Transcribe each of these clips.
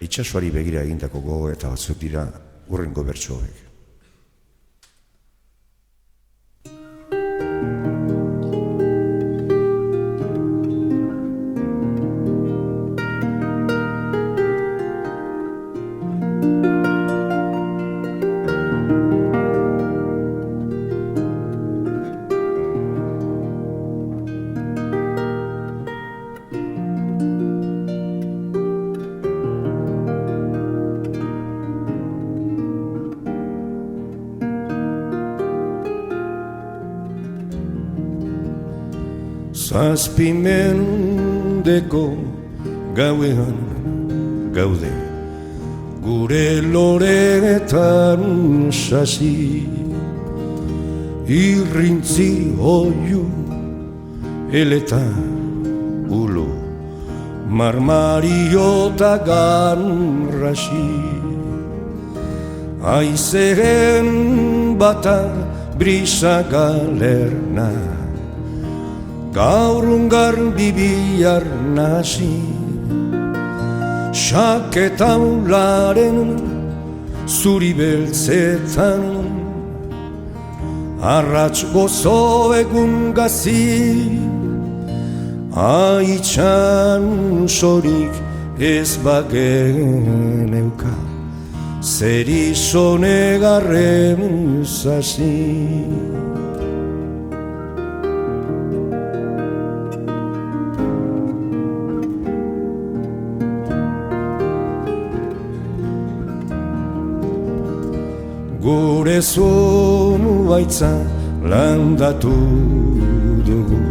Itsasoari begira egindako gogo eta batzuk dira hurrengo bertsoek. Zazpimendeko gauean gaude, gure loreetan sasi, irrintzi oiu, eleta ulo, marmariota ganrasi, aizeen bata brisa galerna, gaurun garbi bihar nasi, saketaularen zuri beltzetan, arrats gozo egun gazi, haitxan sorik ez bageneuka, zer izonegarren zazi. Gure zonu baitza landatu dugu,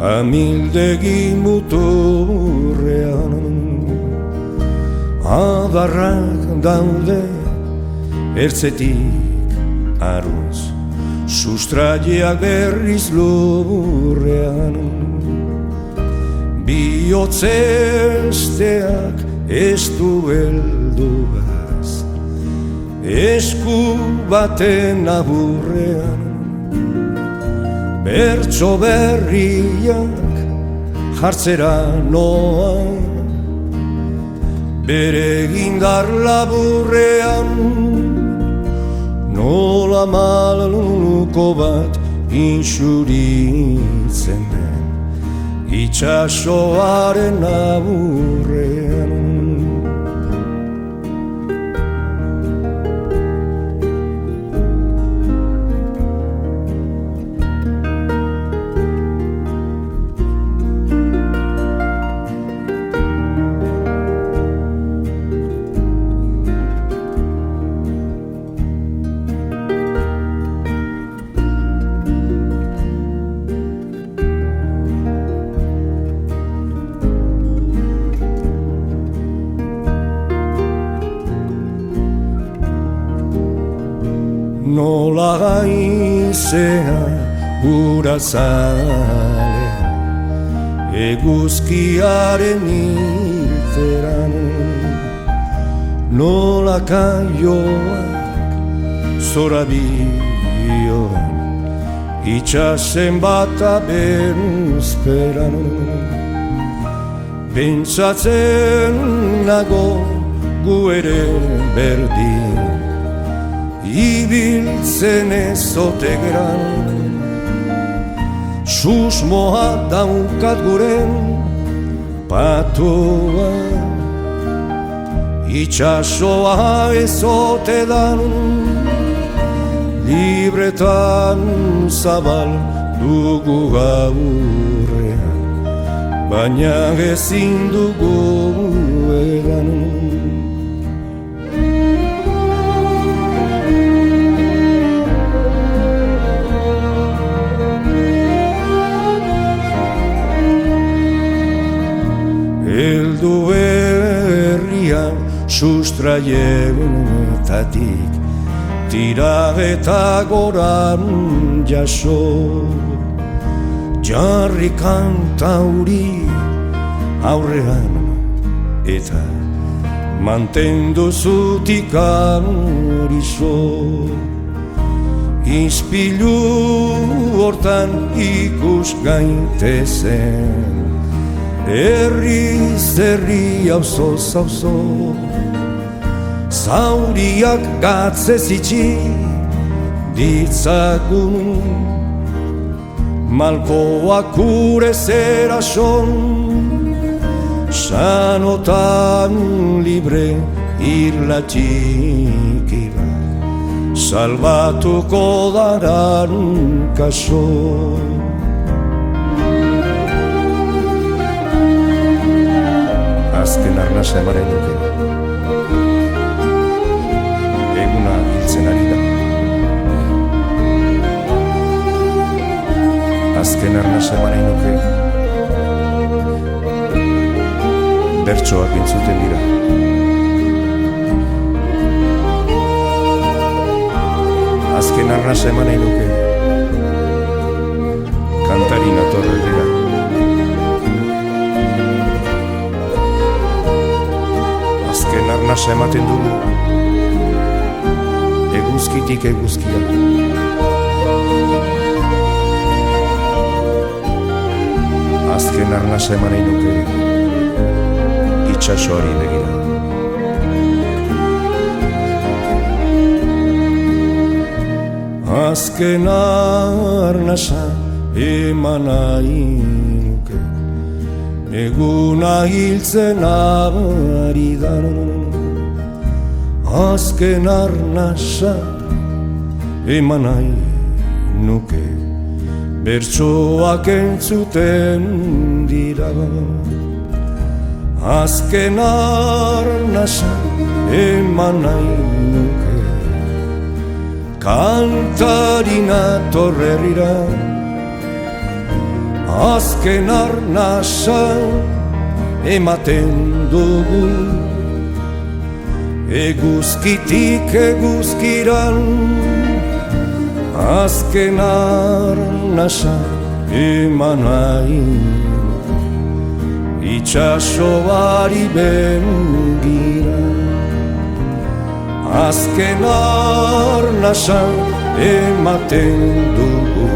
amildegi muturrean, adarrak daude ertzetik aruz, sustraiak berriz lurrean, bihotzesteak ez du helduga, esku baten aburrean, bertso berriak jartzera noa, bere gindar laburrean, nola maluko bat insuritzen den, itxasoaren aburrean. Nola gaizea ura zale, eguzkiaren hilteran, nola kaioak zorabioan, itxasen bata bezperan, pentsatzen nago gu ere berdin, ibiltzen ezote geran, susmoa daukat guren patoa, itxasoa ezote dan, libretan zabal dugu gaurrean, baina ezin dugu edan. Eldu herria sustraietatik, tira eta goran jaso, jarri kantauri aurrean eta mantendu zutikan horizo. Ispilu hortan ikus gaitezen, Herriz herri auzoz auzo, zauriak gatzez itxi ditzagun, malkoak gure zerason, sanotan libre irlatxikira, salbatuko daran kaso. Azken arnasa emanen duke, eguna hiltzen ari da. Azken arnasa emanen duke, bertsoak entzuten dira. Azken arnasa emanen duke, kantari nator herrira. Azken arnasa ematen dugu, eguzkitik eguzkia. Azken arnasa emanen duke, itxasoari begira. Azken arnasa eman nahi nuke, eguna hiltzen ari da. Azken arnasa eman nahi nuke, bertsoak entzuten dira. Azken arnasa eman nahi nuke, kantari nator herrira. Azken arnasa ematen dugu, eguzkitik eguzkiran. Azken arnasa eman nahi nuke, itxasoari begira. Azken arnasa ematen dugu,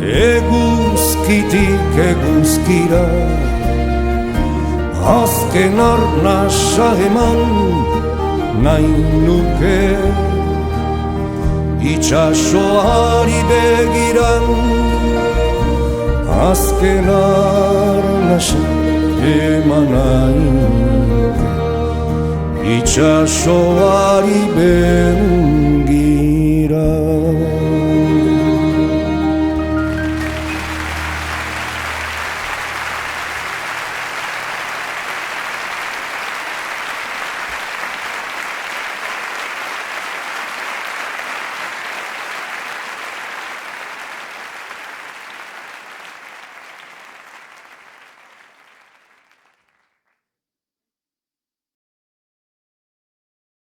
eguzkitik eguzkira. Azken arnasa eman nahi nuke, itxasoari begiran. Azken arnasa eman nahi nuke, itxasoari begiran.